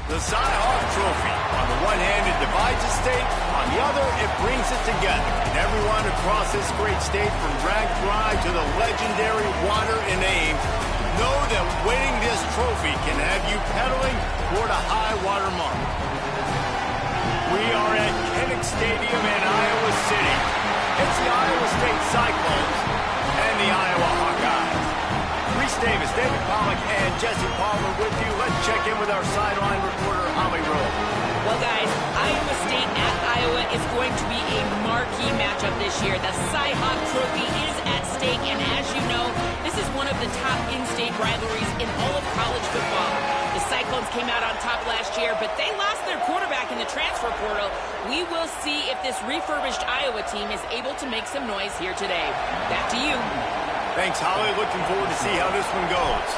The Cy-Hawk Trophy. On the one hand, it divides the state. On the other, it brings it together. And everyone across this great state, from Rag Drive to the legendary Water and Ames, know that winning this trophy can have you pedaling toward a high water mark. We are at Kinnick Stadium in Iowa City. It's the Iowa State Cyclones and the Iowa Hawkeyes. Reese Davis, David Pollack, and Jesse Palmer with you. Let's check in with our sideline reporter, Holly Rowe. Well, guys, Iowa State at Iowa is going to be a marquee matchup this year. The Cy-Hawk Trophy is at stake, and as you know, this is one of the top in-state rivalries in all of college football. The Cyclones came out on top last year, but they lost their quarterback in the transfer portal. We will see if this refurbished Iowa team is able to make some noise here today. Back to you. Thanks, Holly. Looking forward to see how this one goes.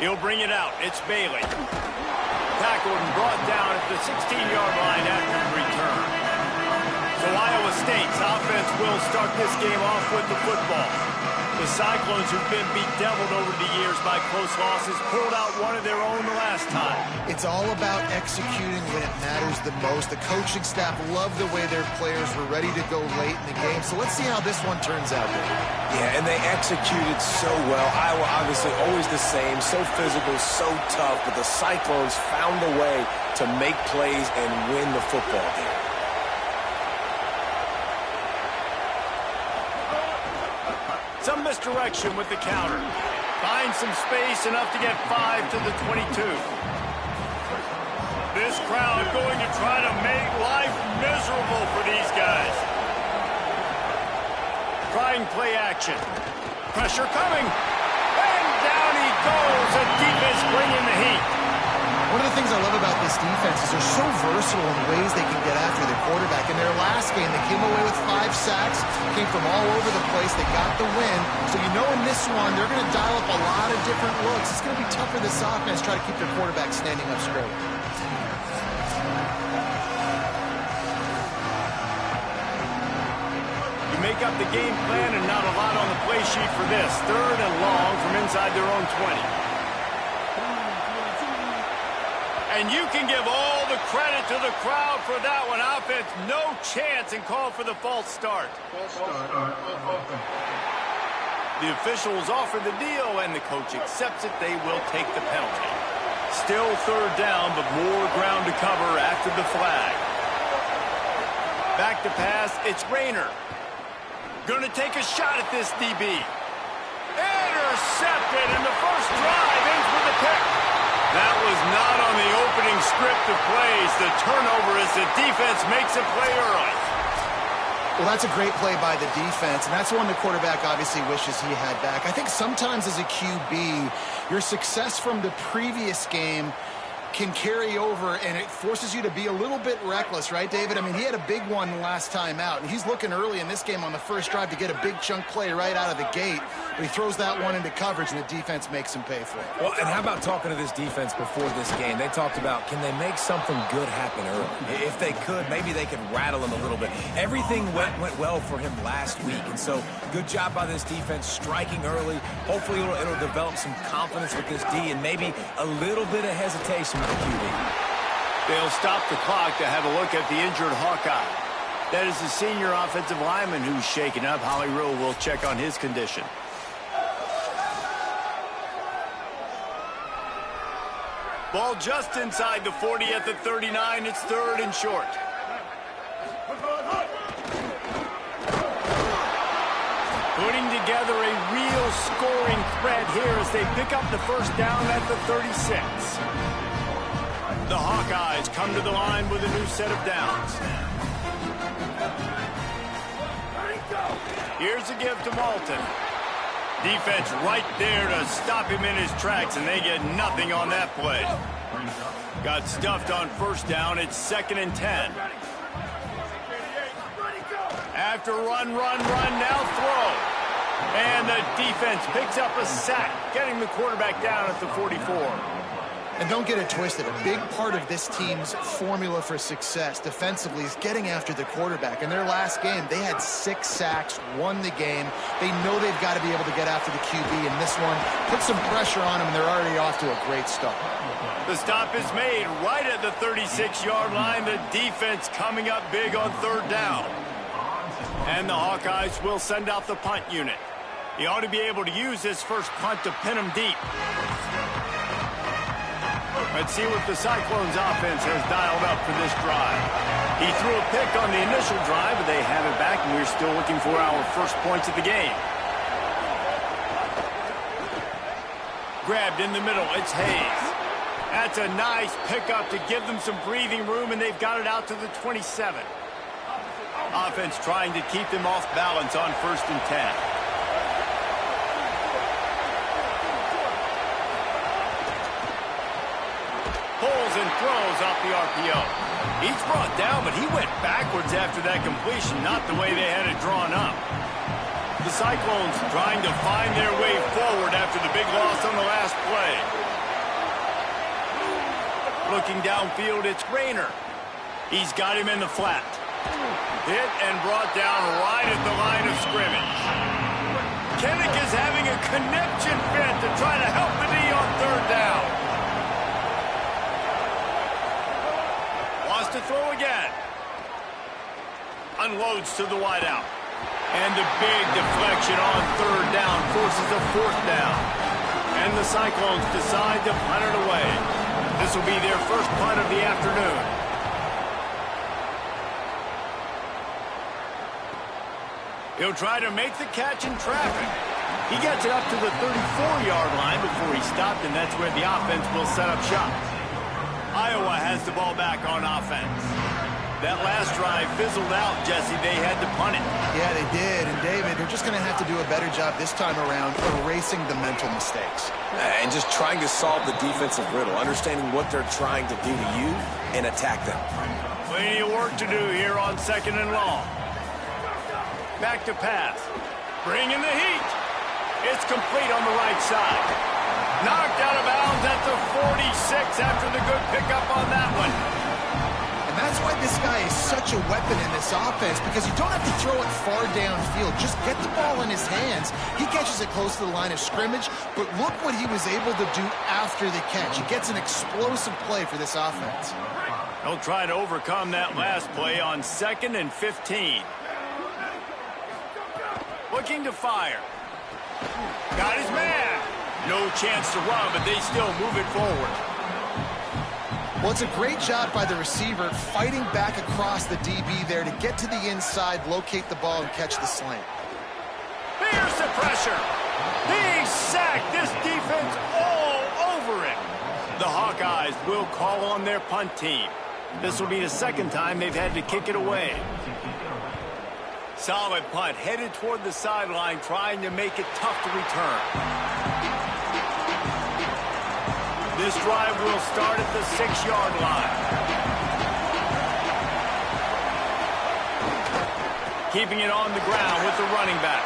He'll bring it out. It's Bailey. Tackled and brought down at the 16-yard line after the return. So Iowa State's offense will start this game off with the football. The Cyclones, who've been bedeviled over the years by close losses, pulled out one of their own the last time. It's all about executing when it matters the most. The coaching staff loved the way their players were ready to go late in the game. So let's see how this one turns out. Yeah, and they executed so well. Iowa obviously always the same, so physical, so tough, but the Cyclones found a way to make plays and win the football game. Some misdirection with the counter. Finds some space, enough to get 5 to the 22. This crowd going to try to make life miserable for these guys. Trying play action. Pressure coming. And down he goes. The defense bringing the heat. One of the things I love about this defense is they're so versatile in ways they can get after their quarterback. In their last game, they came away with 5 sacks, came from all over the place. They got the win. So you know in this one, they're going to dial up a lot of different looks. It's going to be tough for this offense to try to keep their quarterback standing up straight. You make up the game plan and not a lot on the play sheet for this. 3rd and long from inside their own 20. And you can give all the credit to the crowd for that one. Offense, no chance, and call for the false start. The officials offer the deal, and the coach accepts it. They will take the penalty. Still 3rd down, but more ground to cover after the flag. Back to pass, it's Rayner. Gonna take a shot at this DB. Intercepted, and the first drive ends with a pick. That was not on the opening script of plays. The turnover as the defense makes a play early. Well, that's a great play by the defense, and that's one the quarterback obviously wishes he had back. I think sometimes as a QB, your success from the previous game can carry over, and it forces you to be a little bit reckless, right, David? I mean, he had a big one last time out, and he's looking early in this game on the first drive to get a big chunk play right out of the gate, but he throws that one into coverage, and the defense makes him pay for it. Well, and how about talking to this defense before this game? They talked about, can they make something good happen early? If they could, maybe they could rattle him a little bit. Everything went well for him last week, and so good job by this defense striking early. Hopefully it'll develop some confidence with this D and maybe a little bit of hesitation with the QB. They'll stop the clock to have a look at the injured Hawkeye. That is the senior offensive lineman who's shaken up. Holly Rowe will check on his condition. Ball just inside the 40 at the 39. It's 3rd and short. Putting together a real scoring threat here as they pick up the first down at the 36. The Hawkeyes come to the line with a new set of downs. Here's a give to Malton. Defense right there to stop him in his tracks, and they get nothing on that play. Got stuffed on first down. It's 2nd and 10. After run, now throw. And the defense picks up a sack, getting the quarterback down at the 44. And don't get it twisted. A big part of this team's formula for success defensively is getting after the quarterback. In their last game, they had 6 sacks, won the game. They know they've got to be able to get after the QB, and this one put some pressure on them, and they're already off to a great start. The stop is made right at the 36-yard line. The defense coming up big on 3rd down. And the Hawkeyes will send out the punt unit. He ought to be able to use his first punt to pin him deep. Let's see what the Cyclones offense has dialed up for this drive. He threw a pick on the initial drive, but they have it back, and we're still looking for our first points of the game. Grabbed in the middle, it's Hayes. That's a nice pickup to give them some breathing room, and they've got it out to the 27. Offense trying to keep them off balance on 1st and 10. Pulls and throws off the RPO. He's brought down, but he went backwards after that completion, not the way they had it drawn up. The Cyclones trying to find their way forward after the big loss on the last play. Looking downfield, it's Rayner. He's got him in the flat. Hit and brought down right at the line of scrimmage. Kinnick is having a connection fit to try to help the D on 3rd down. Wants to throw again. Unloads to the wideout. And the big deflection on 3rd down forces a 4th down. And the Cyclones decide to punt it away. This will be their first punt of the afternoon. He'll try to make the catch in traffic. He gets it up to the 34-yard line before he stopped, and that's where the offense will set up shop. Iowa has the ball back on offense. That last drive fizzled out, Jesse. They had to punt it. Yeah, they did. And, David, they're just going to have to do a better job this time around erasing the mental mistakes. And just trying to solve the defensive riddle, understanding what they're trying to do to you and attack them. Plenty of work to do here on 2nd and long. Back to pass. Bringing the heat. It's complete on the right side. Knocked out of bounds at the 46 after the good pickup on that one. And that's why this guy is such a weapon in this offense, because you don't have to throw it far downfield. Just get the ball in his hands. He catches it close to the line of scrimmage, but look what he was able to do after the catch. He gets an explosive play for this offense. He'll try to overcome that last play on 2nd and 15. Looking to fire. Got his man. No chance to run, but they still move it forward. Well, it's a great job by the receiver fighting back across the DB there to get to the inside, locate the ball, and catch the slant. Here's the pressure. Big sack. This defense all over it. The Hawkeyes will call on their punt team. This will be the 2nd time they've had to kick it away. Solid punt, headed toward the sideline, trying to make it tough to return. This drive will start at the 6-yard line. Keeping it on the ground with the running back.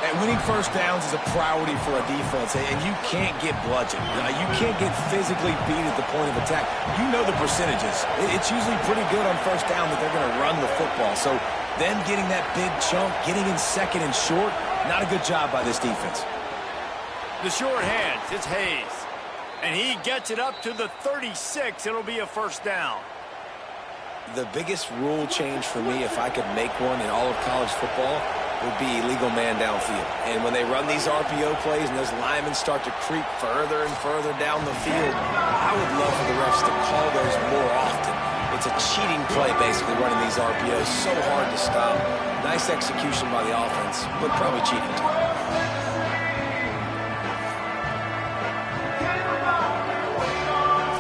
And winning 1st downs is a priority for a defense, and you can't get bludgeoned. You can't get physically beat at the point of attack. You know the percentages. It's usually pretty good on 1st down that they're going to run the football. So then getting that big chunk, getting in 2nd and short, not a good job by this defense. The short hands, it's Hayes. And he gets it up to the 36. It'll be a 1st down. The biggest rule change for me, if I could make one in all of college football, would be illegal man downfield. And when they run these RPO plays and those linemen start to creep further and further down the field, I would love for the refs to call those more often. It's a cheating play, basically, running these RPOs. So hard to stop. Nice execution by the offense, but probably cheating too.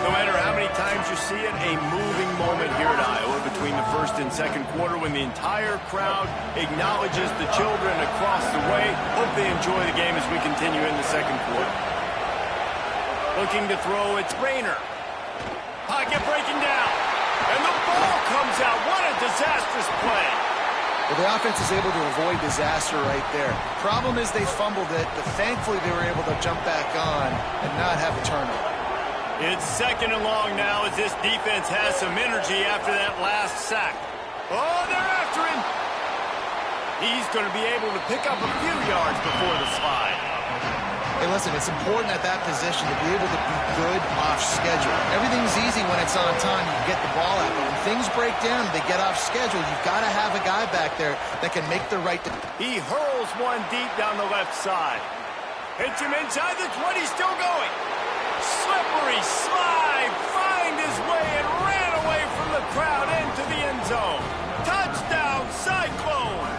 No matter how many times you see it, a moving moment here at Iowa between the 1st and 2nd quarter when the entire crowd acknowledges the children across the way. Hope they enjoy the game as we continue in the 2nd quarter. Looking to throw, it's Rayner. Pocket breaking down. And the ball comes out. What a disastrous play. Well, the offense is able to avoid disaster right there. Problem is they fumbled it, but thankfully they were able to jump back on and not have a turnover. It's 2nd and long now as this defense has some energy after that last sack. Oh, they're after him. He's going to be able to pick up a few yards before the slide. Hey, listen, it's important at that position to be able to be good off schedule. Everything's easy when it's on time. You can get the ball out. But when things break down and they get off schedule, you've got to have a guy back there that can make the right... He hurls one deep down the left side. Hits him inside the 20, still going. Slippery slide, find his way and ran away from the crowd into the end zone. Touchdown, Cyclones!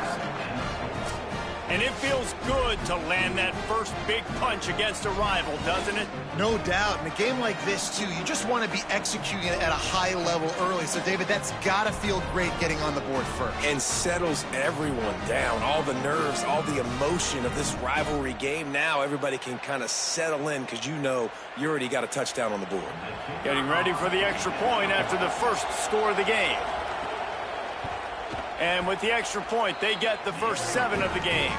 And it feels good to land that first big punch against a rival, doesn't it? No doubt. In a game like this, too, you just want to be executing it at a high level early. So, David, that's got to feel great getting on the board first. And settles everyone down. All the nerves, all the emotion of this rivalry game. Now everybody can kind of settle in because you know you already got a touchdown on the board. Getting ready for the extra point after the first score of the game. And with the extra point, they get the first 7 of the game.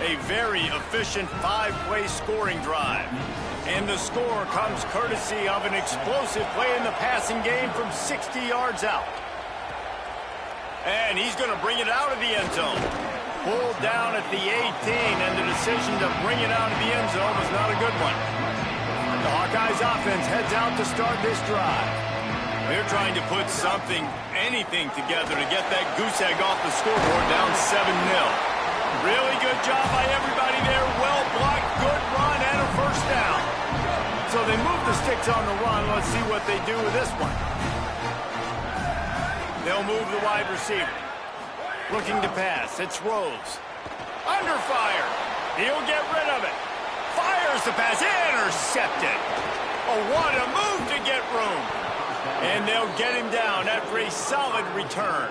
A very efficient 5-play scoring drive. And the score comes courtesy of an explosive play in the passing game from 60 yards out. And he's going to bring it out of the end zone. Pulled down at the 18, and the decision to bring it out of the end zone was not a good one. The Hawkeyes offense heads out to start this drive. They're trying to put something, anything together to get that goose egg off the scoreboard down 7-0. Really good job by everybody there. Well blocked, good run, and a first down. So they move the sticks on the run. Let's see what they do with this one. They'll move the wide receiver. Looking to pass. It's Rose. Under fire. He'll get rid of it. Fires the pass. Intercepted. Oh, what a move to get room. And they'll get him down after a solid return.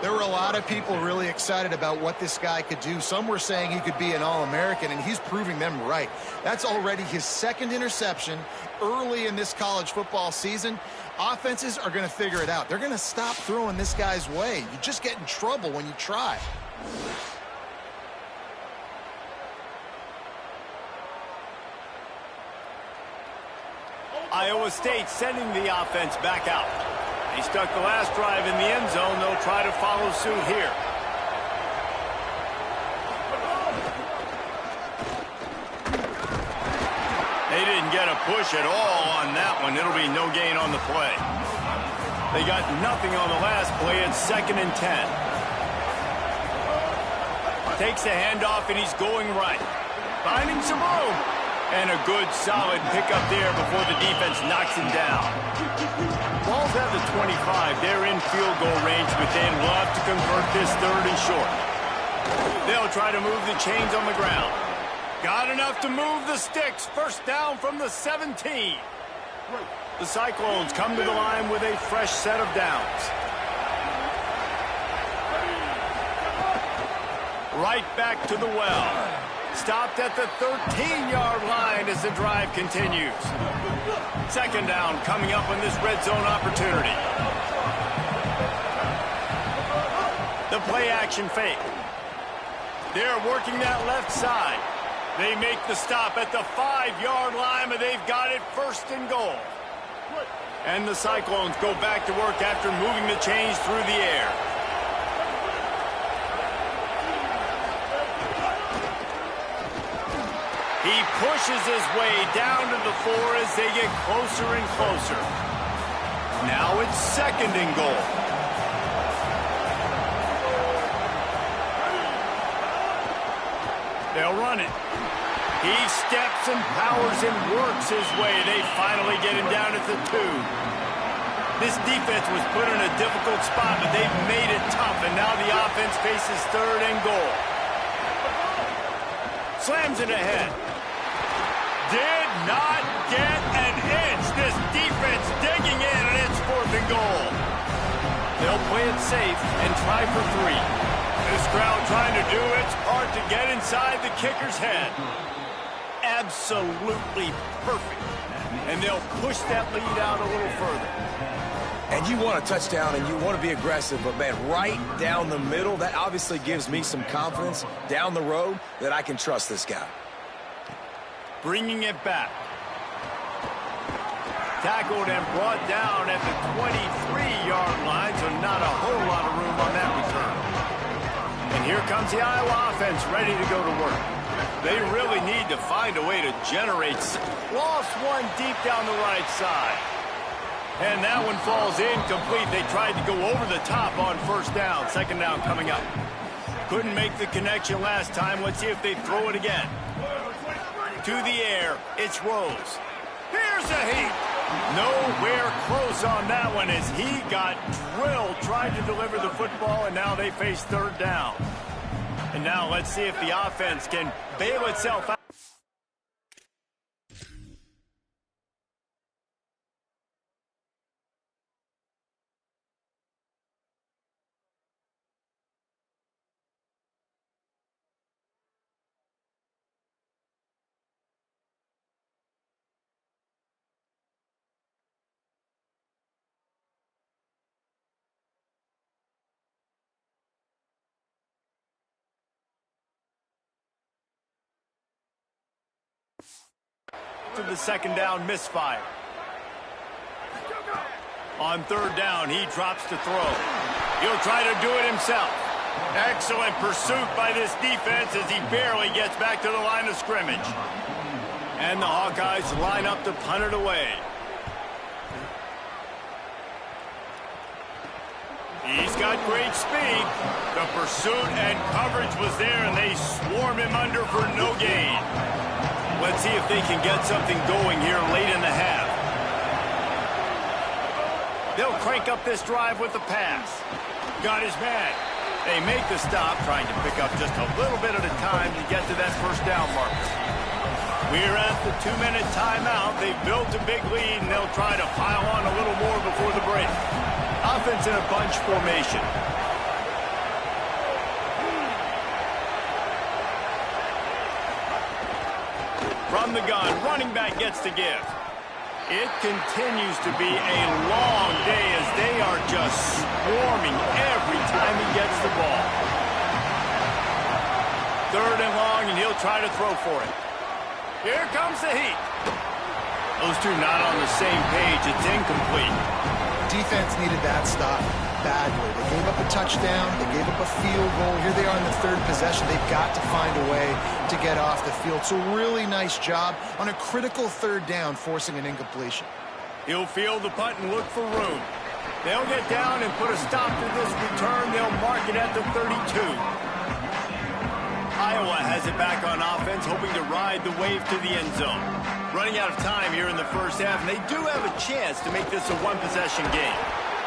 There were a lot of people really excited about what this guy could do. Some were saying he could be an All-American, and he's proving them right. That's already his 2nd interception early in this college football season. Offenses are going to figure it out. They're going to stop throwing this guy's way. You just get in trouble when you try. Iowa State sending the offense back out. They stuck the last drive in the end zone. They'll try to follow suit here. They didn't get a push at all on that one. It'll be no gain on the play. They got nothing on the last play. It's 2nd and 10. Takes the handoff, and he's going right. Finding some room. And a good, solid pickup there before the defense knocks him down. Ball's at the 25. They're in field goal range within. We'll have to convert this 3rd and short. They'll try to move the chains on the ground. Got enough to move the sticks. First down from the 17. The Cyclones come to the line with a fresh set of downs. Right back to the well. Stopped at the 13-yard line as the drive continues. 2nd down coming up on this red zone opportunity. The play action fake. They're working that left side. They make the stop at the 5-yard line, but they've got it 1st and goal. And the Cyclones go back to work after moving the chains through the air. He pushes his way down to the 4 as they get closer and closer. Now it's 2nd and goal. They'll run it. He steps and powers and works his way. They finally get him down at the 2. This defense was put in a difficult spot, but they've made it tough, and now the offense faces 3rd and goal. Slams it ahead. Did not get an inch. This defense digging in, and it's 4th and goal. They'll play it safe and try for 3. This crowd trying to do its part to get inside the kicker's head. Absolutely perfect. And they'll push that lead out a little further. And you want a touchdown, and you want to be aggressive, but, man, right down the middle, that obviously gives me some confidence down the road that I can trust this guy. Bringing it back. tackled and brought down at the 23-yard line, so not a whole lot of room on that return. And here comes the Iowa offense ready to go to work. They really need to find a way to generate. Lost one deep down the right side. And that one falls incomplete. They tried to go over the top on first down. Second down coming up. Couldn't make the connection last time. Let's see if they throw it again. To the air, it's Rose. Here's a heat. Nowhere close on that one as he got drilled, tried to deliver the football, and now they face third down. And now let's see if the offense can bail itself out. To the second down misfire. On third down, he drops to throw. He'll try to do it himself. Excellent pursuit by this defense as he barely gets back to the line of scrimmage. And the Hawkeyes line up to punt it away. He's got great speed. The pursuit and coverage was there, and they swarm him under for no gain. Let's see if they can get something going here late in the half. They'll crank up this drive with the pass. Got his man. They make the stop, trying to pick up just a little bit at a time to get to that first down marker. We're at the 2-minute timeout. They've built a big lead, and they'll try to pile on a little more before the break. Offense in a bunch formation. From the gun, running back gets to give. It continues to be a long day as they are just swarming every time he gets the ball. Third and long, and he'll try to throw for it. Here comes the heat. Those two not on the same page. It's incomplete. Defense needed that stop badly. They gave up a touchdown. They gave up a field goal. Here they are in the third possession. They've got to find a way to get off the field. So really nice job on a critical third down, forcing an incompletion. He'll field the punt and look for room. They'll get down and put a stop to this return. They'll mark it at the 32. Iowa has it back on offense, hoping to ride the wave to the end zone. Running out of time here in the first half, and they do have a chance to make this a one-possession game.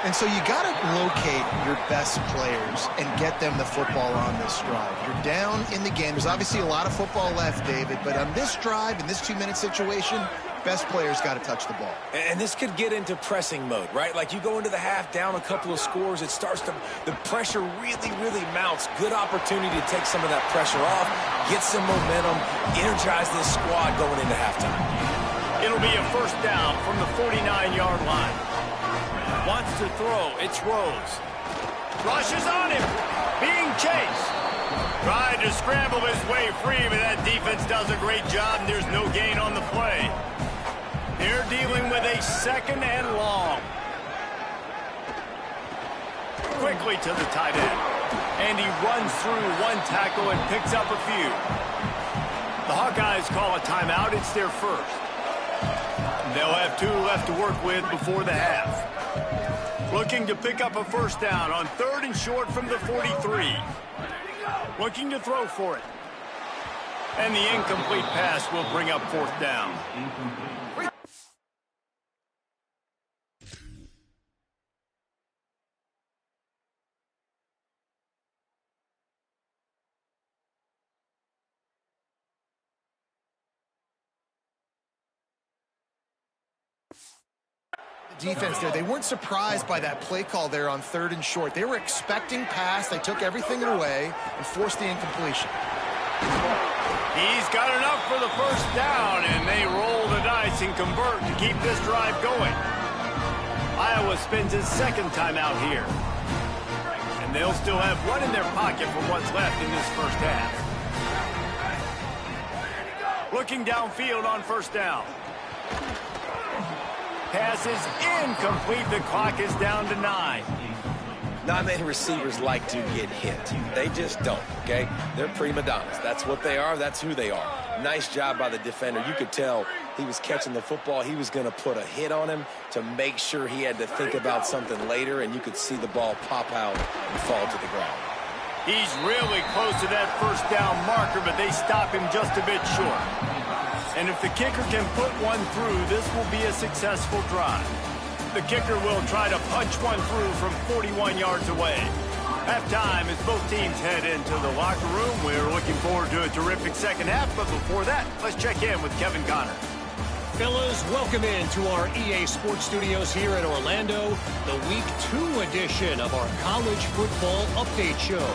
And so you got to locate your best players and get them the football on this drive. You're down in the game. There's obviously a lot of football left, David, but on this drive, in this 2-minute situation, best players got to touch the ball. And this could get into pressing mode, right? Like you go into the half down a couple of scores, it starts to, the pressure really mounts. Good opportunity to take some of that pressure off, get some momentum, energize this squad going into halftime. It'll be a first down from the 49-yard line. Wants to throw, it's Rose. Rushes on him, being chased. Tried to scramble his way free, but that defense does a great job, and there's no gain on the play. They're dealing with a second and long. Quickly to the tight end. And he runs through one tackle and picks up a few. The Hawkeyes call a timeout. It's their first. They'll have 2 left to work with before the half. Looking to pick up a first down on third and short from the 43. Looking to throw for it. And the incomplete pass will bring up fourth down. Defense there. They weren't surprised by that play call there on third and short. They were expecting pass. They took everything away and forced the incompletion. He's got enough for the first down, and they roll the dice and convert to keep this drive going. Iowa spends his second timeout here. And they'll still have one in their pocket for what's left in this first half. Looking downfield on first down. pass is incomplete. The clock is down to 9. Not many receivers like to get hit. They just don't, okay? They're prima donnas. That's what they are. That's who they are. Nice job by the defender. You could tell he was catching the football. He was going to put a hit on him to make sure he had to think about something later, and you could see the ball pop out and fall to the ground. He's really close to that first down marker, but they stop him just a bit short. And if the kicker can put one through, this will be a successful drive. The kicker will try to punch one through from 41 yards away. Halftime as both teams head into the locker room. We're looking forward to a terrific second half, but before that, let's check in with Kevin Connor. Fellas, welcome into our EA Sports Studios here in Orlando, the Week 2 edition of our College Football Update Show.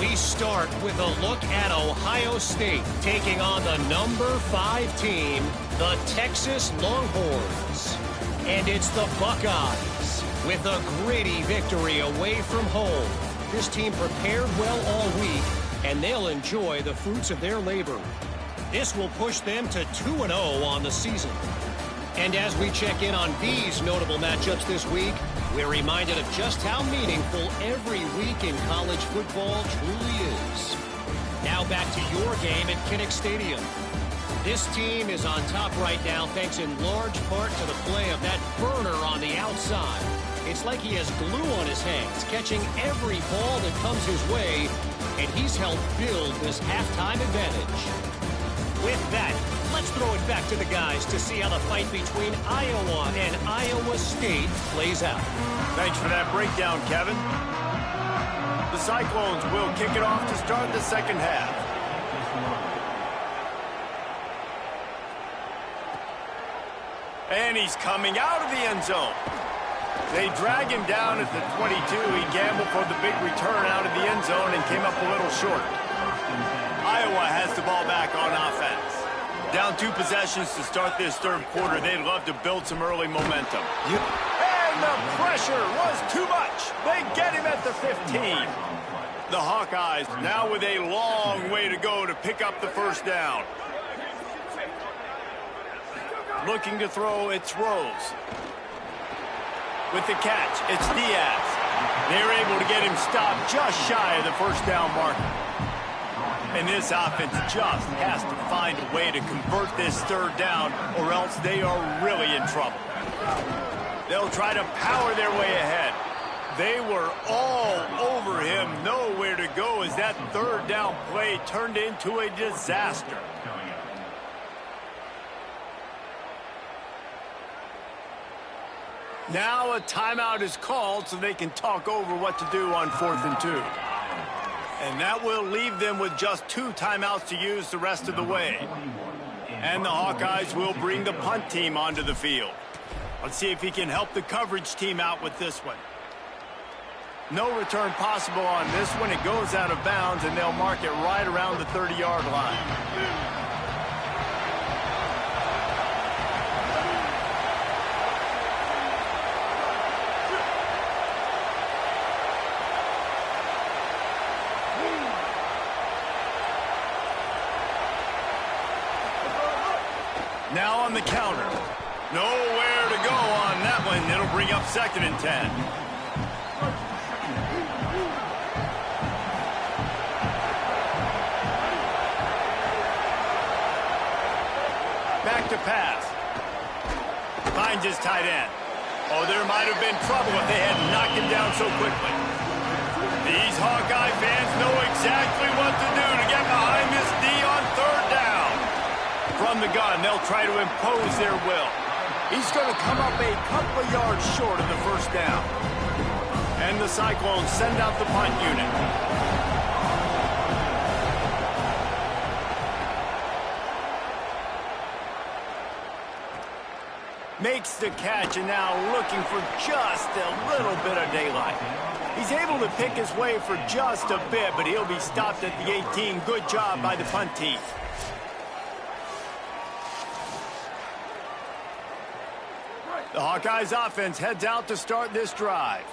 We start with a look at Ohio State taking on the number 5 team, the Texas Longhorns. And it's the Buckeyes with a gritty victory away from home. This team prepared well all week, and they'll enjoy the fruits of their labor. This will push them to 2-0 on the season. And as we check in on these notable matchups this week, we're reminded of just how meaningful every week in college football truly is. Now back to your game at Kinnick Stadium. This team is on top right now thanks in large part to the play of that burner on the outside. It's like he has glue on his hands, catching every ball that comes his way, and he's helped build this halftime advantage. With that, let's throw it back to the guys to see how the fight between Iowa and Iowa State plays out. Thanks for that breakdown, Kevin. The Cyclones will kick it off to start the second half. And he's coming out of the end zone. They drag him down at the 22. He gambled for the big return out of the end zone and came up a little short. Iowa has the ball back on offense. Down 2 possessions to start this third quarter. They'd love to build some early momentum. And the pressure was too much. They get him at the 15. The Hawkeyes now with a long way to go to pick up the first down. Looking to throw, it's Rose. With the catch, it's Diaz. They're able to get him stopped just shy of the first down marker. And this offense just has to find a way to convert this third down, or else they are really in trouble. They'll try to power their way ahead. They were all over him, nowhere to go as that third down play turned into a disaster. Now a timeout is called so they can talk over what to do on 4th and 2. And that will leave them with just 2 timeouts to use the rest of the way. And the Hawkeyes will bring the punt team onto the field. Let's see if he can help the coverage team out with this one. No return possible on this one. It goes out of bounds, and they'll mark it right around the 30-yard line. Now on the counter. Nowhere to go on that one. It'll bring up 2nd and 10. Back to pass. Finds his tight end. Oh, there might have been trouble if they had knocked him down so quickly. These Hawkeye fans know exactly what to do to get behind this D on 3rd down. From the gun, they'll try to impose their will. He's going to come up a couple of yards short of the first down. And the Cyclones send out the punt unit. Makes the catch and now looking for just a little bit of daylight. He's able to pick his way for just a bit, but he'll be stopped at the 18. Good job by the punt team. The Hawkeyes offense heads out to start this drive.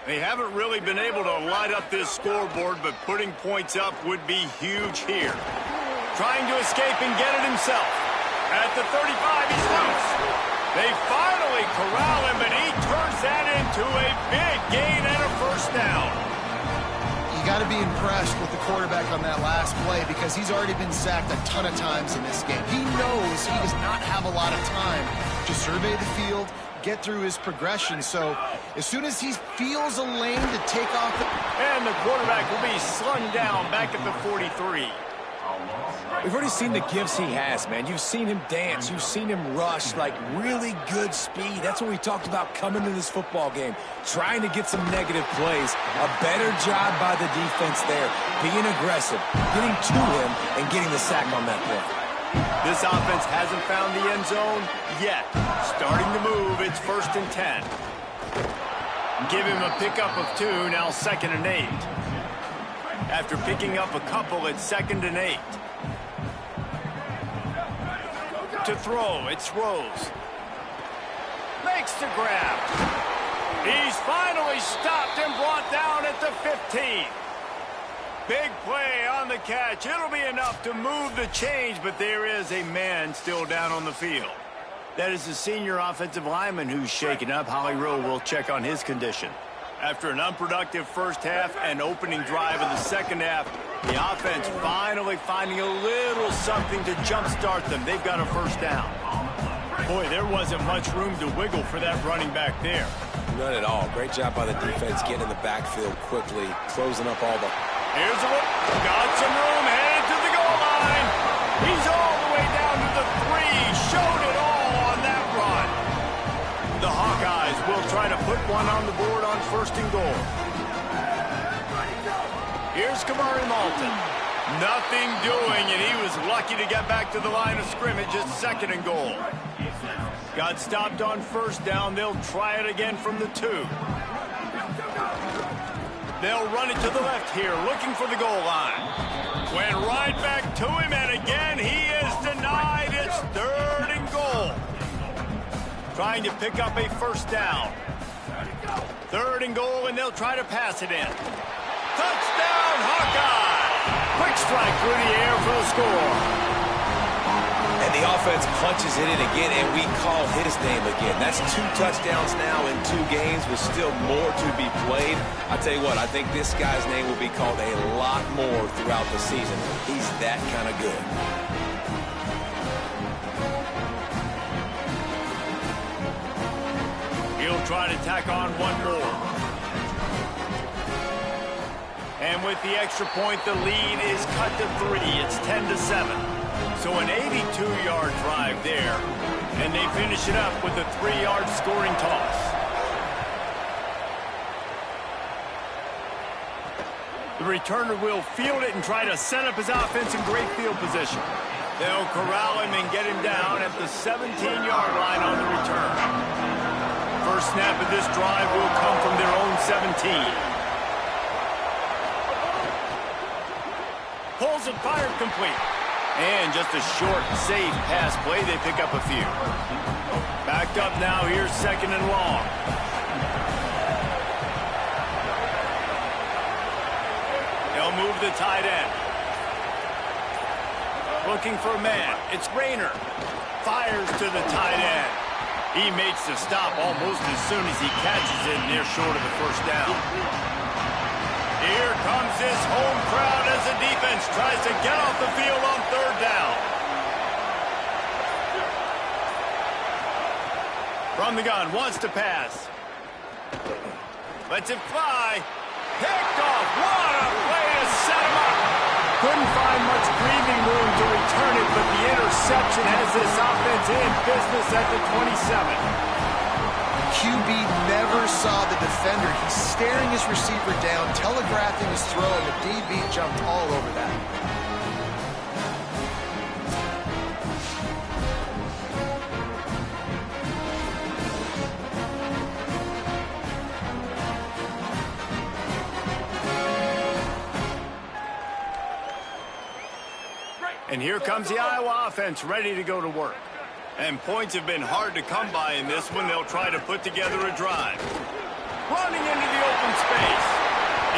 They haven't really been able to light up this scoreboard, but putting points up would be huge here. Trying to escape and get it himself. At the 35, he's loose. They finally corral him, but he turns that into a big gain and a first down. You got to be impressed with the quarterback on that last play because he's already been sacked a ton of times in this game. He knows he does not have a lot of time to survey the field, get through his progression. So as soon as he feels a lane to take off. And the quarterback will be slung down back at the 43. We've already seen the gifts he has, man. You've seen him dance. You've seen him rush, like really good speed. That's what we talked about coming to this football game, trying to get some negative plays. A better job by the defense there, being aggressive, getting to him, and getting the sack on that play. This offense hasn't found the end zone yet. Starting to move, it's 1st and 10. Give him a pickup of 2, now 2nd and 8. After picking up a couple, it's 2nd and 8. To throw, it's Rose. Makes the grab. He's finally stopped and brought down at the 15. Big play on the catch. It'll be enough to move the change, but there is a man still down on the field. That is the senior offensive lineman who's shaken up. Holly Rowe will check on his condition. After an unproductive first half and opening drive of the second half, the offense finally finding a little something to jumpstart them. They've got a first down. Boy, there wasn't much room to wiggle for that running back there. None at all. Great job by the defense getting in the backfield quickly, closing up all the... Here's a look. Got some room, headed to the goal line. He's all the way down to the 3. Showed it all on that run. The Hawkeyes will try to put one on the board on 1st and goal. Here's Kamari Malton. Nothing doing, and he was lucky to get back to the line of scrimmage at 2nd and goal. Got stopped on 1st down. They'll try it again from the 2. They'll run it to the left here, looking for the goal line. Went right back to him, and again he is denied. It's 3rd and goal. Trying to pick up a first down. 3rd and goal, and they'll try to pass it in. Touchdown, Hawkeye! Quick strike through the air for the score. And the offense punches it in again, and we call his name again. That's 2 touchdowns now in 2 games with still more to be played. I tell you what, I think this guy's name will be called a lot more throughout the season. He's that kind of good. He'll try to tack on one more. And with the extra point, the lead is cut to 3. It's 10-7. So an 82-yard drive there. And they finish it up with a 3-yard scoring toss. The returner will field it and try to set up his offense in great field position. They'll corral him and get him down at the 17-yard line on the return. First snap of this drive will come from their own 17. Pulls it, fired complete. And just a short, safe pass play. They pick up a few. Backed up now. Here's 2nd and long. They'll move the tight end. Looking for a man. It's Rayner. Fires to the tight end. He makes the stop almost as soon as he catches it near short of the first down. Here comes this home crowd as the defense tries to get off the field on 3rd down. From the gun, wants to pass. Lets it fly. Picked off. What a play to set him up. Couldn't find much breathing room to return it, but the interception has this offense in business at the 27. QB never saw the defender. He's staring his receiver down, telegraphing his throw, and the DB jumped all over that. And here comes the Iowa offense ready to go to work. And points have been hard to come by in this one. They'll try to put together a drive. Running into the open space.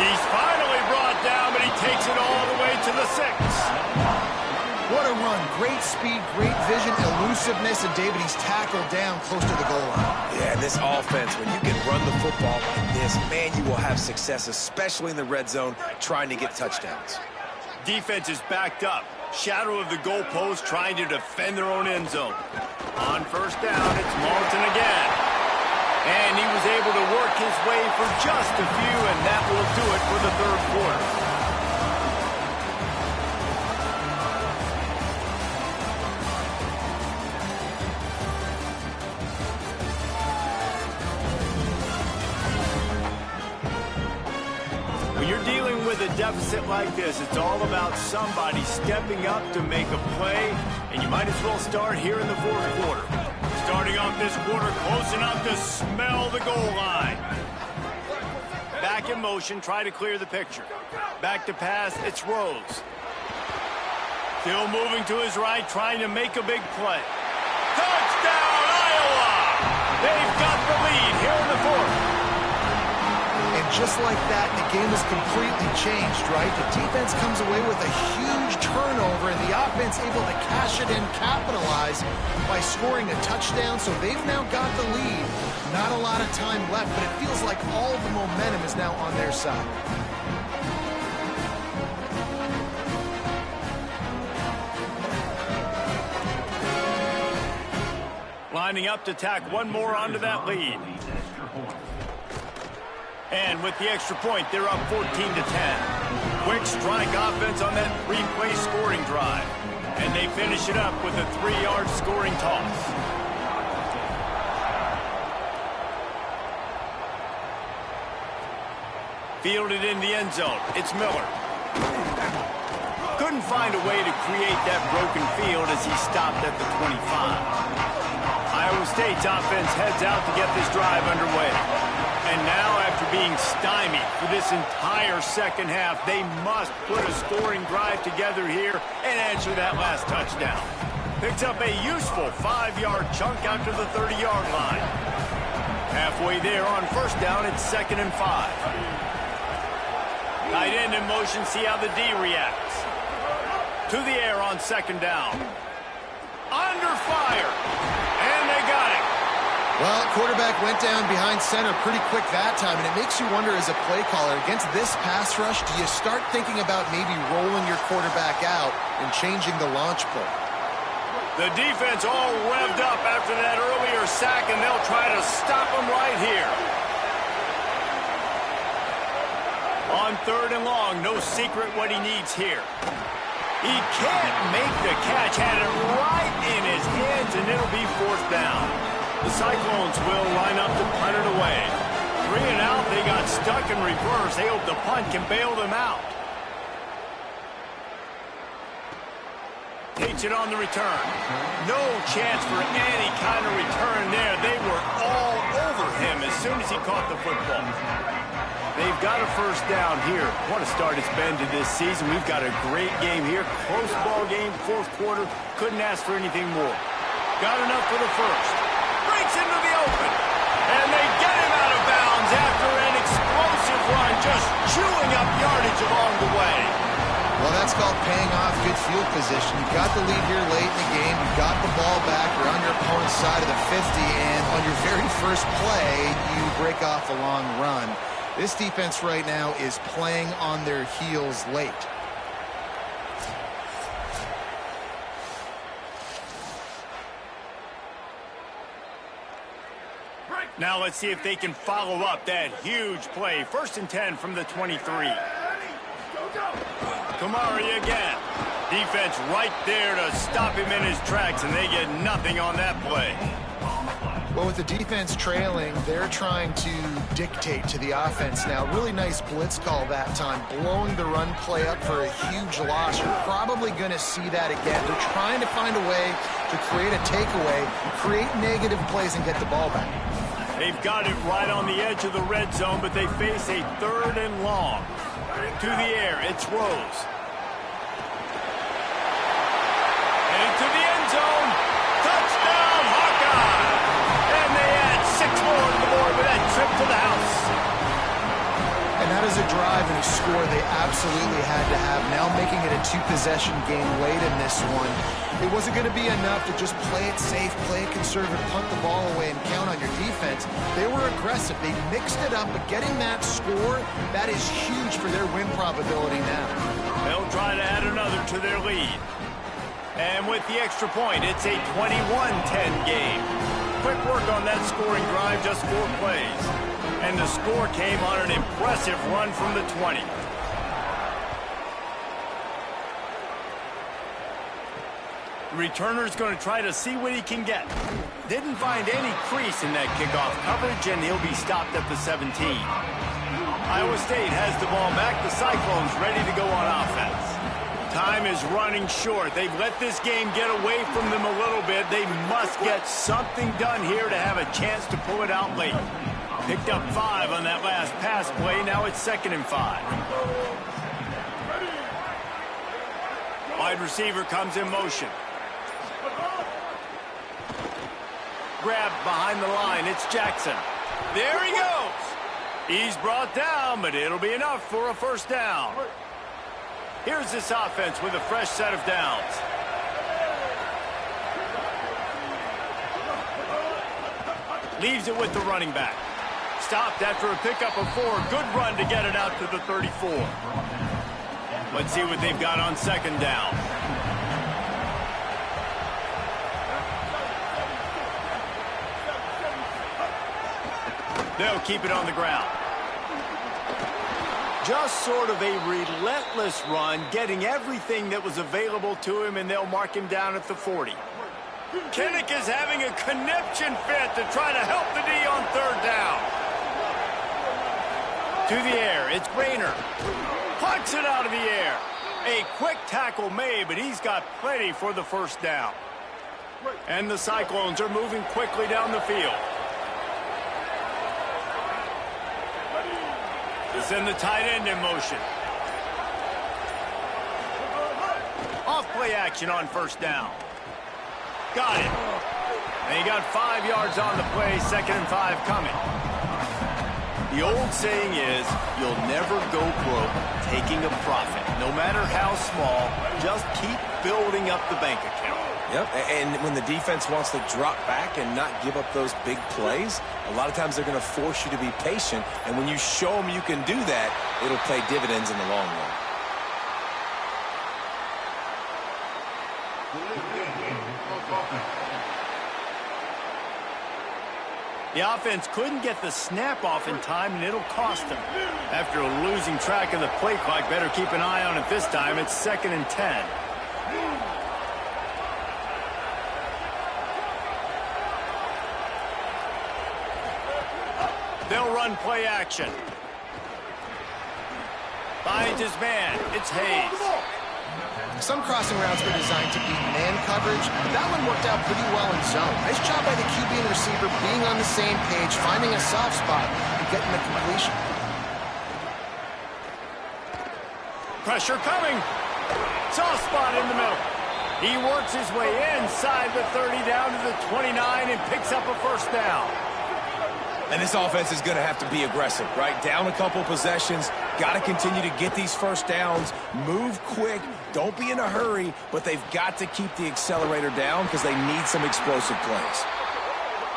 He's finally brought down, but he takes it all the way to the 6. What a run. Great speed, great vision, elusiveness, and David, he's tackled down close to the goal line. Yeah, this offense, when you can run the football like this, man, you will have success, especially in the red zone, trying to get touchdowns. Defense is backed up. Shadow of the goalpost trying to defend their own end zone. On first down, it's Martin again. And he was able to work his way for just a few, and that will do it for the third quarter. When you're dealing with a deficit like this, it's all about somebody stepping up to make a play, and you might as well start here in the fourth quarter. Starting off this quarter close enough to smell the goal line. Back in motion, try to clear the picture. Back to pass, it's Rose. Still moving to his right, trying to make a big play. Touchdown, Iowa! They've got the lead here in the fourth. And just like that, the game has completely changed, right? The defense comes away with a huge turnover, and the offense able to cash it in, capitalize by scoring a touchdown. So they've now got the lead. Not a lot of time left, but it feels like all the momentum is now on their side. Lining up to tack one more onto that lead. And with the extra point, they're up 14-10. Quick strike offense on that three-play scoring drive. And they finish it up with a 3-yard scoring toss. Fielded in the end zone. It's Miller. Couldn't find a way to create that broken field as he stopped at the 25. Iowa State's offense heads out to get this drive underway. And now, after being stymied for this entire second half, they must put a scoring drive together here and answer that last touchdown. Picks up a useful 5-yard chunk out to the 30-yard line. Halfway there on first down, it's 2nd and 5. Tight end in motion, see how the D reacts. To the air on 2nd down. Under fire. And they got it. Well, quarterback went down behind center pretty quick that time, and it makes you wonder as a play caller, against this pass rush, do you start thinking about maybe rolling your quarterback out and changing the launch play? The defense all revved up after that earlier sack, and they'll try to stop him right here. On 3rd and long, no secret what he needs here. He can't make the catch, had it right in his hands, and it'll be 4th down. The Cyclones will line up to punt it away. 3 and out, they got stuck in reverse. They hope the punt can bail them out. Takes it on the return. No chance for any kind of return there. They were all over him as soon as he caught the football. They've got a first down here. What a start it's been to this season. We've got a great game here. Close ball game, 4th quarter. Couldn't ask for anything more. Got enough for the first. Breaks into the open. And they get him out of bounds after an explosive run, just chewing up yardage along the way. Well, that's called paying off good field position. You've got the lead here late in the game. You've got the ball back. You're on your opponent's side of the 50, and on your very first play, you break off a long run. This defense right now is playing on their heels late. Now let's see if they can follow up that huge play. 1st and 10 from the 23. Kamari again. Defense right there to stop him in his tracks, and they get nothing on that play. Well, with the defense trailing, they're trying to dictate to the offense now. Really nice blitz call that time, blowing the run play up for a huge loss. You're probably going to see that again. They're trying to find a way to create a takeaway, create negative plays, and get the ball back. They've got it right on the edge of the red zone, but they face a 3rd and long. To the air, it's Rose. Into the end zone. Touchdown, Hawkeyes! And they add 6 more to the board with that trip to the house. And that is a drive drive and a score they absolutely had to have. Now making it a two-possession game late in this one. It wasn't going to be enough to just play it safe, play it conservative, punt the ball away, and count on your defense. They were aggressive. They mixed it up, but getting that score, that is huge for their win probability now. They'll try to add another to their lead. And with the extra point, it's a 21-10 game. Quick work on that scoring drive, just 4 plays. And the score came on an impressive run from the 20. The returner's going to try to see what he can get. Didn't find any crease in that kickoff coverage, and he'll be stopped at the 17. Iowa State has the ball back. The Cyclones ready to go on offense. Time is running short. They've let this game get away from them a little bit. They must get something done here to have a chance to pull it out late. Picked up 5 on that last pass play. Now it's 2nd and 5. Wide receiver comes in motion. Grabbed behind the line. It's Jackson. There he goes. He's brought down, but it'll be enough for a first down. Here's this offense with a fresh set of downs. Leaves it with the running back. Stopped after a pickup of 4. Good run to get it out to the 34. Let's see what they've got on 2nd down. They'll keep it on the ground. Just sort of a relentless run, getting everything that was available to him, and they'll mark him down at the 40. Kinnick is having a conniption fit to try to help the D on 3rd down. To the air, it's Rayner. Pucks it out of the air. A quick tackle made, but he's got plenty for the first down. And the Cyclones are moving quickly down the field. They send the tight end in motion. Off play action on 1st down. Got it. And he got 5 yards on the play, 2nd and 5 coming. The old saying is, you'll never go broke taking a profit. No matter how small, just keep building up the bank account. Yep, and when the defense wants to drop back and not give up those big plays, a lot of times they're going to force you to be patient, and when you show them you can do that, it'll pay dividends in the long run. The offense couldn't get the snap off in time, and it'll cost them. After losing track of the play clock, better keep an eye on it this time. It's 2nd and 10. They'll run play action. Finds his man. It's Hayes. Some crossing routes were designed to beat man coverage. That one worked out pretty well in zone. Nice job by the QB and receiver being on the same page, finding a soft spot, and getting the completion. Pressure coming. Soft spot in the middle. He works his way inside the 30 down to the 29 and picks up a first down. And this offense is going to have to be aggressive, right? Down a couple possessions, got to continue to get these first downs, move quick, don't be in a hurry, but they've got to keep the accelerator down because they need some explosive plays.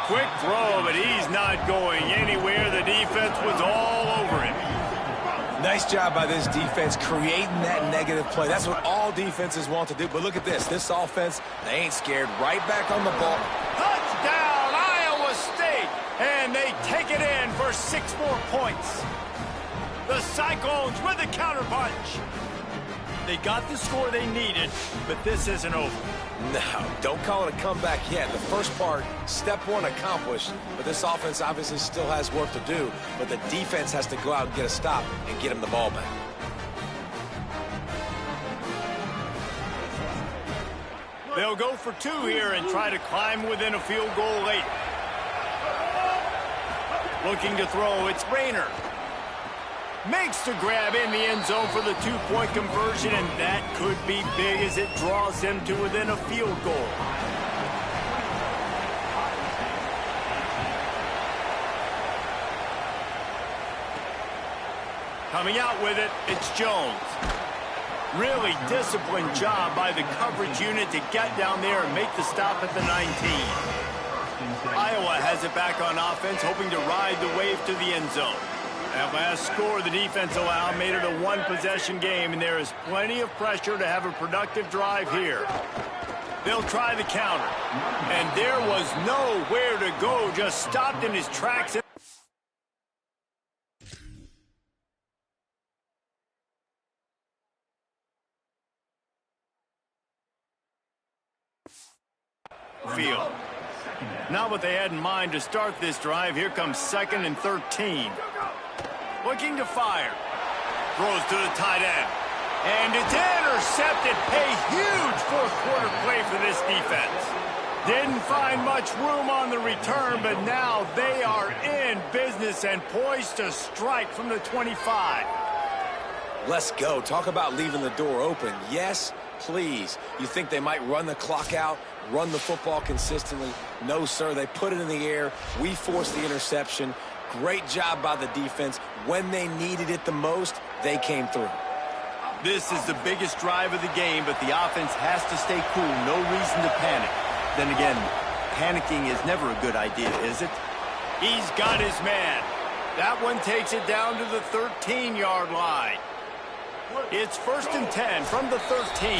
Quick throw, but he's not going anywhere. The defense was all over him. Nice job by this defense creating that negative play. That's what all defenses want to do. But look at this. This offense, they ain't scared. Right back on the ball. Touchdown, Iowa State! And they take it in for 6 more points. The Cyclones with a counterpunch. They got the score they needed, but this isn't over. No, don't call it a comeback yet. The first part, step 1 accomplished, but this offense obviously still has work to do, but the defense has to go out and get a stop and get him the ball back. They'll go for 2 here and try to climb within a field goal late. Looking to throw, it's Rayner. Makes the grab in the end zone for the 2-point conversion, and that could be big as it draws him to within a field goal. Coming out with it, it's Jones. Really disciplined job by the coverage unit to get down there and make the stop at the 19. Iowa has it back on offense, hoping to ride the wave to the end zone. That last score the defense allowed made it a one-possession game, and there is plenty of pressure to have a productive drive here. They'll try the counter, and there was nowhere to go, just stopped in his tracks. Field. Not what they had in mind to start this drive. Here comes 2nd and 13. Looking to fire. Throws to the tight end. And it's intercepted. A huge fourth-quarter play for this defense. Didn't find much room on the return, but now they are in business and poised to strike from the 25. Let's go. Talk about leaving the door open. Yes, please. You think they might run the clock out, run the football consistently? No, sir. They put it in the air. We forced the interception. Great job by the defense. When they needed it the most, they came through. This is the biggest drive of the game, but the offense has to stay cool. No reason to panic. Then again, panicking is never a good idea, is it? He's got his man. That one takes it down to the 13-yard line. It's 1st and 10 from the 13.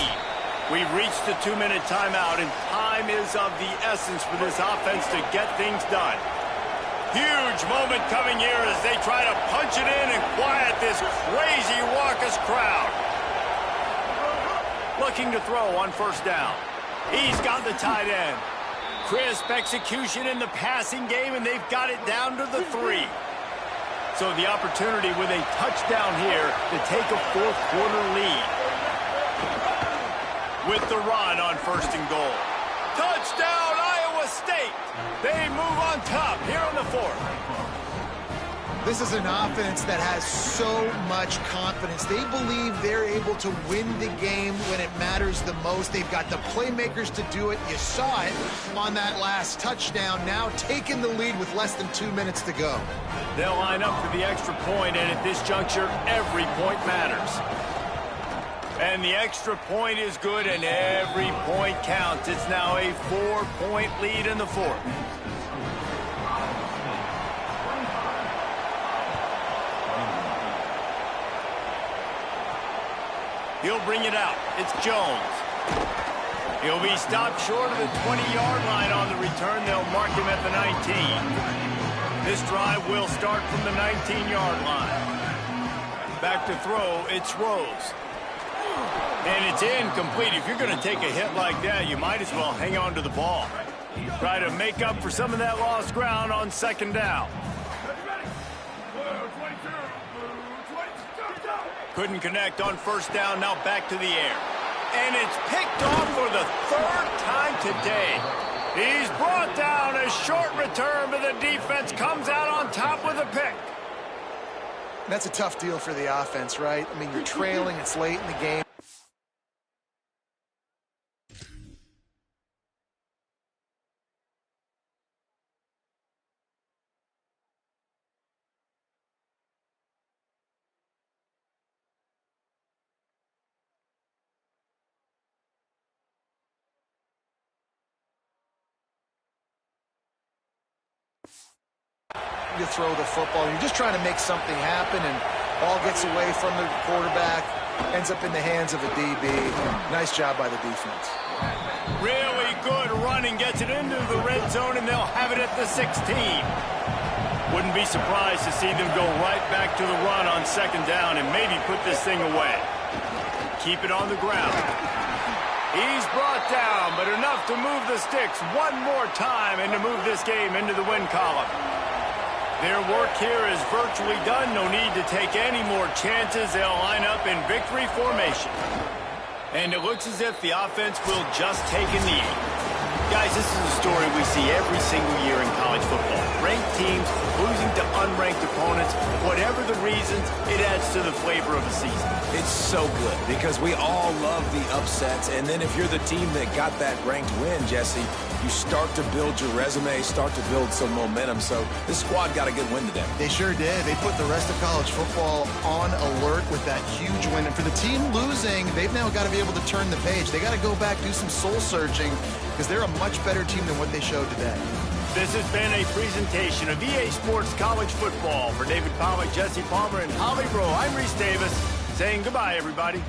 We've reached the 2-minute timeout, and time is of the essence for this offense to get things done. Huge moment coming here as they try to punch it in and quiet this crazy, raucous crowd. Looking to throw on 1st down. He's got the tight end. Crisp execution in the passing game, and they've got it down to the 3. So the opportunity with a touchdown here to take a fourth-quarter lead. With the run on 1st and goal. Touchdown, Iowa State! They move on top here in the 4th. This is an offense that has so much confidence. They believe they're able to win the game when it matters the most. They've got the playmakers to do it. You saw it on that last touchdown. Now taking the lead with less than 2 minutes to go. They'll line up for the extra point, and at this juncture, every point matters. And the extra point is good, and every point counts. It's now a 4-point lead in the 4th. He'll bring it out. It's Jones. He'll be stopped short of the 20-yard line on the return. They'll mark him at the 19. This drive will start from the 19-yard line. Back to throw, it's Rose. And it's incomplete. If you're going to take a hit like that, you might as well hang on to the ball. Try to make up for some of that lost ground on 2nd down. Couldn't connect on 1st down, now back to the air. And it's picked off for the 3rd time today. He's brought down, a short return, but the defense comes out on top with a pick. That's a tough deal for the offense, right? I mean, you're trailing, it's late in the game. To throw the football. You're just trying to make something happen, and ball gets away from the quarterback, ends up in the hands of a DB. Nice job by the defense. Really good running, gets it into the red zone, and they'll have it at the 16. Wouldn't be surprised to see them go right back to the run on 2nd down and maybe put this thing away. Keep it on the ground. He's brought down, but enough to move the sticks one more time and to move this game into the win column. Their work here is virtually done. No need to take any more chances. They'll line up in victory formation. And it looks as if the offense will just take a knee. Guys, this is a story we see every single year in college football. Ranked teams losing to unranked opponents. Whatever the reasons, it adds to the flavor of the season. It's so good because we all love the upsets. And then if you're the team that got that ranked win, Jesse, you start to build your resume, start to build some momentum. So this squad got a good win today. They sure did. They put the rest of college football on alert with that huge win. And for the team losing, they've now got to be able to turn the page. They got to go back, do some soul searching, because they're a much better team than what they showed today. This has been a presentation of EA Sports College Football. For David Pollack, Jesse Palmer, and Holly Rowe, I'm Reese Davis, saying goodbye, everybody.